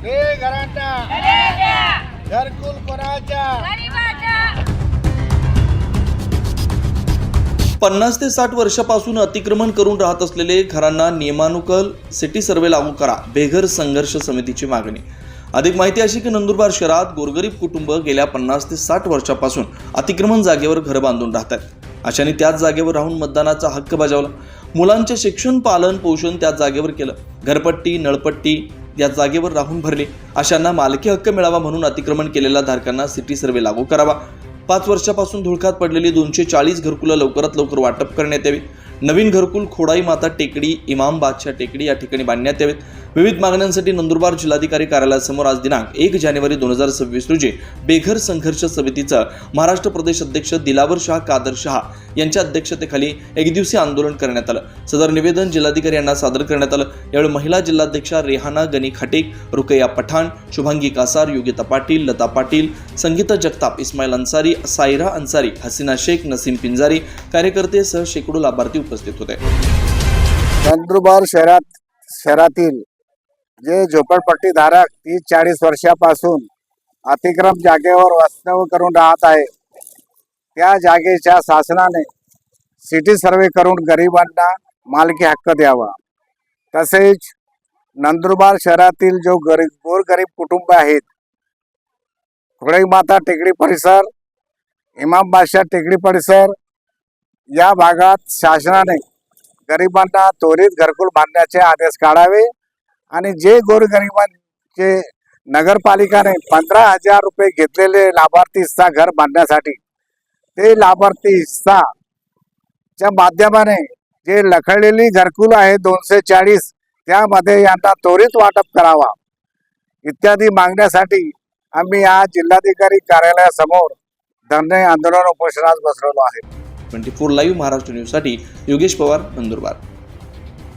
हे घरांना घरकुल कोणाच्या 50 ते 60 वर्षापासून अतिक्रमण करून राहत असलेले घरांना नियमानुसार सिटी सर्वे लागू करा, बेघर संघर्ष समितीची मागणी। अधिक माहिती अशी की नंदुरबार शहरात गोरगरीब कुटुंब गेल्या 50 ते 60 वर्षापासून अतिक्रमण जागेवर घर बांधून राहतात। अशाने त्याच जागेवर राहून मतदानाचा हक्क बजावला, मुलांचे शिक्षण पालन पोषण त्याच जागेवर केलं, घरपट्टी नळपट्टी या जागेवर राहून भरले। अशांना मालकी हक्क मिळावा म्हणून अतिक्रमण केलेल्या धारकांना सिटी सर्वे लागू करावा। 5 वर्षापासून धुळकात पडलेली 240 घरकुलं लवकरात लवकर वाटप करण्यात यावी। नवीन घरकुल खोडाई माता टेकडी, इमाम बादशाह टेकडी या ठिकाणी बांधण्यात यावेत। विविध मागण्यांसाठी नंदुरबार जिल्हाधिकारी कार्यालयासमोर आज दिनांक 1 जानेवारी 2026 रोजी बेघर संघर्ष समितीचं महाराष्ट्र प्रदेश अध्यक्ष दिलावर शाह कादर शाह यांच्या अध्यक्षतेखाली एकदिवसीय आंदोलन करण्यात आलं। सदर निवेदन जिल्हाधिकारी यांना सादर करण्यात आलं। यावेळी महिला जिल्हाध्यक्षा रेहाना गनी खाटेक, रुकैया पठाण, शुभांगी कासार, योगिता पाटील, लता पाटील, संगीता जगताप, इस्माईल अन्सारी, सायरा अन्सारी, हसीना शेख, नसीम पिंजारी कार्यकर्ते सह शेकडो लाभार्थी उपस्थित होते। नंदुरबार शहरातील जे झोपडपट्टी धारक 30-40 वर्षापासून अतिक्रम जागेवर वास्तव्य करून राहत आहे, त्या जागेच्या शासनाने सिटी सर्वे करून गरिबांना मालकी हक्क द्यावा। तसेच नंदुरबार शहरातील जो गोरगरीब कुटुंब आहेत, खोडाई माता टेकडी परिसर, इमाम बादशाह टेकडी परिसर या भागात शासनाने गरिबांना त्वरित घरकुल बांधण्याचे आदेश काढावे आणि जे गोरगरिबांचे नगरपालिकाने 15,000 रुपये घेतलेले लाभार्थी हिस्सा घर बांधण्यासाठी, ते लाभार्थी हिस्साच्या माध्यमाने जे लखडलेली घरकुल आहे 240 त्यामध्ये यांना त्वरित वाटप करावा इत्यादी मागण्यासाठी आम्ही आज जिल्हाधिकारी कार्यालयासमोर धरणे आंदोलन उपोषणास बसलेलो आहे। 24 लाईव्ह महाराष्ट्र न्यूजसाठी योगेश पवार, नंदुरबार।